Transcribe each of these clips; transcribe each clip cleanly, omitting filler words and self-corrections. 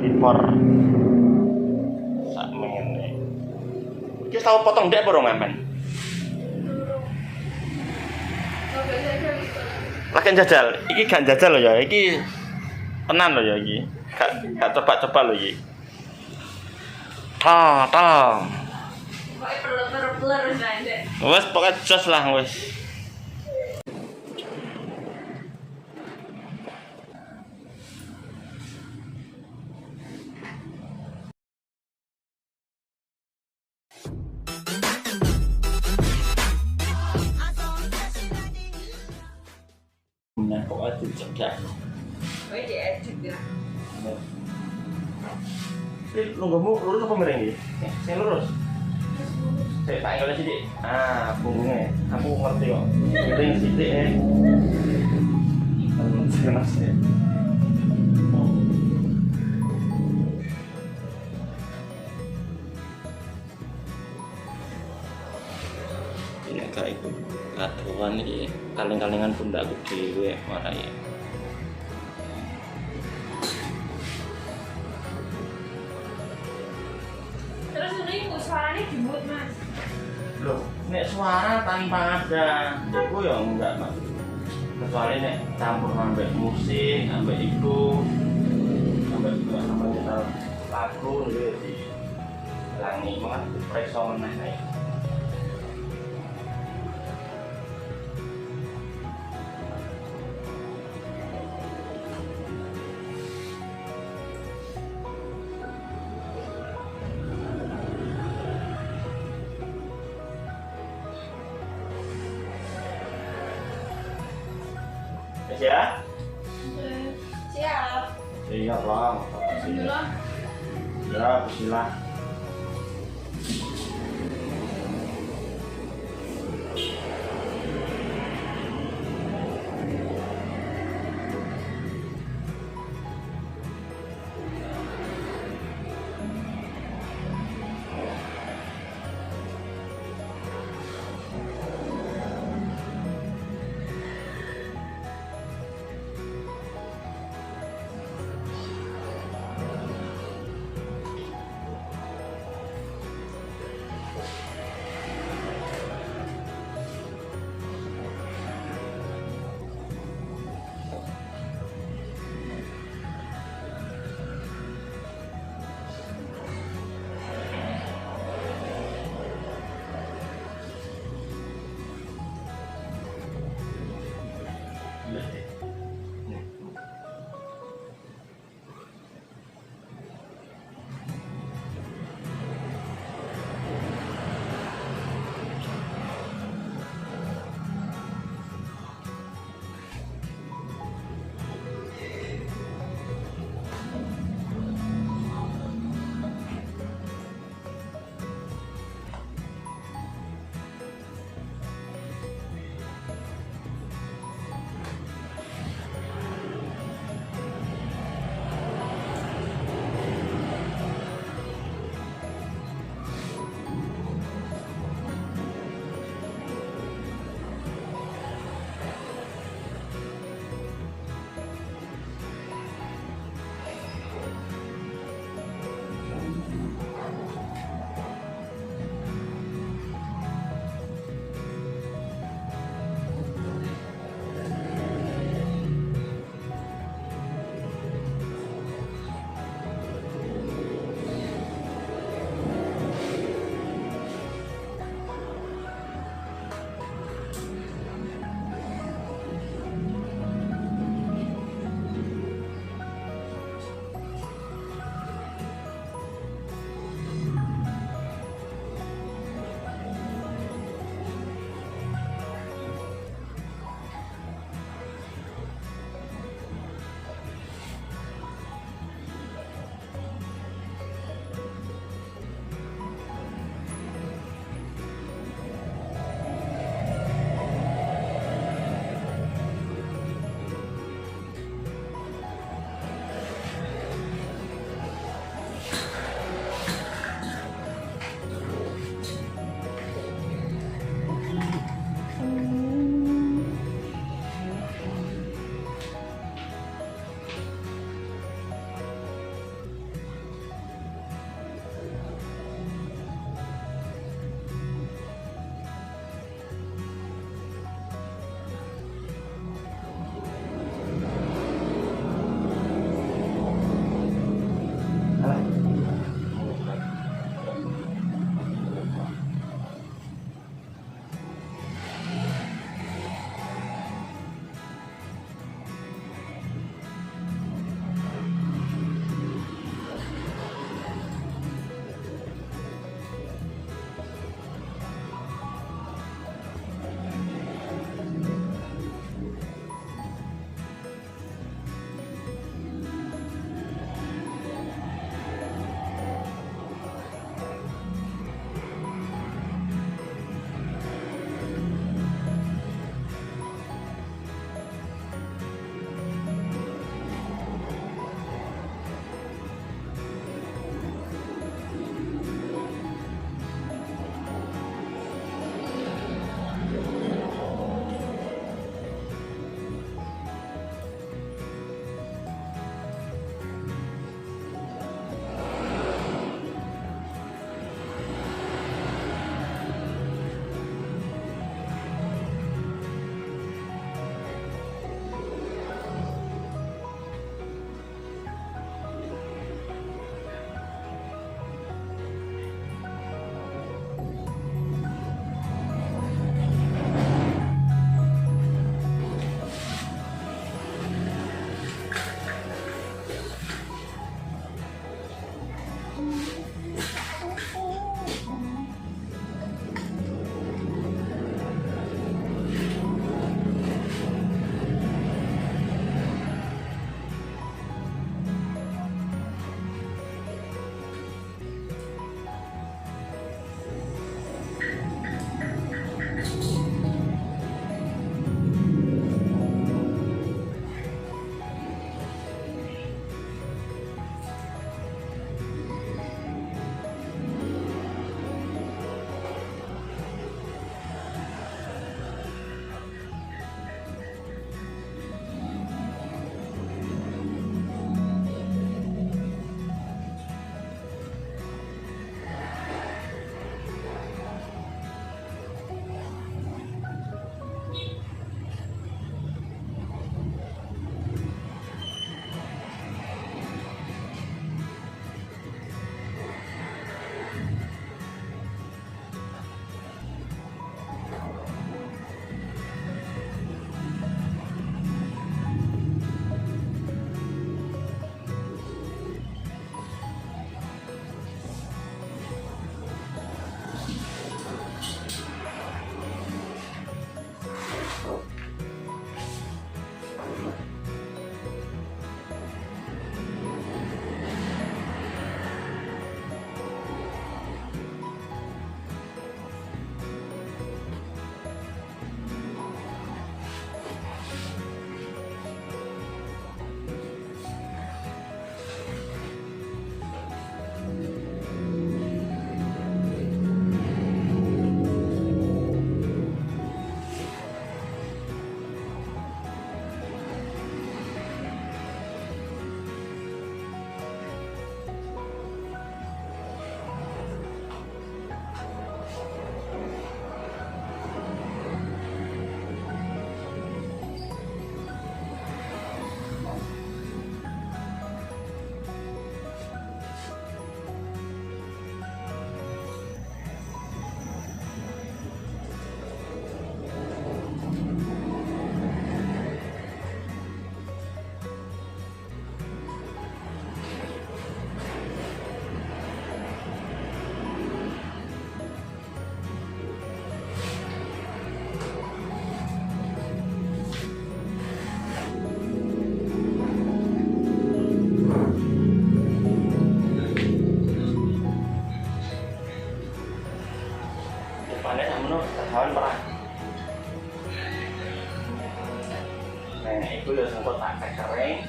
Impor sak ngene. Iki tau potong ndek apa ora men? Lagi jajal, iki gak jajal lho ya, iki tenan lho ya iki. Gak coba-coba lho iki. Ta. Wes pokoke jos lah wes. Nah, pokoknya dicegah. Oh iya, dicegah. Ini nunggumu lurus apa miring iki? Sing lurus. Saya tak ngene sithik. Ah, punggungnya. Aku ngerti kok. Miring sithik e. Sekenas ya. Ini kayak itu. Katuan iki kaling-kalingan pundakku dhewe ora ya. Terus ini suaranya dimut mas. Loh, nek suara tanpa ada itu ya enggak mas. Kecuali nek campur ambek musik, ambek itu, ambek nyetel lagu gitu di langi banget preso meneh. Ya? Siap. Siap lah. Bismillah. Ya, bismillah.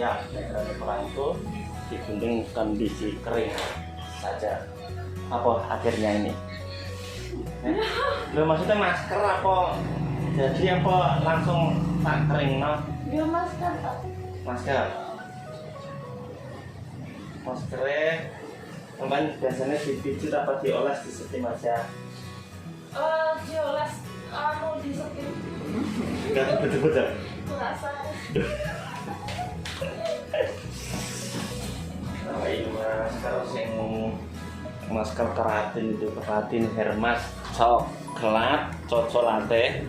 ya background perang itu digunting kondisi kering saja. Apa akhirnya ini? Lo maksudnya masker apa? Jadi apa langsung tak kering no? Ya masker. Masker. Maskernya teman biasanya dipijit apa dioles di setim aja? Dioles di setim. Enggak betul-betul. Merasa. Nah, ini masker sing masker keratin itu keratin hermas coklat cocolate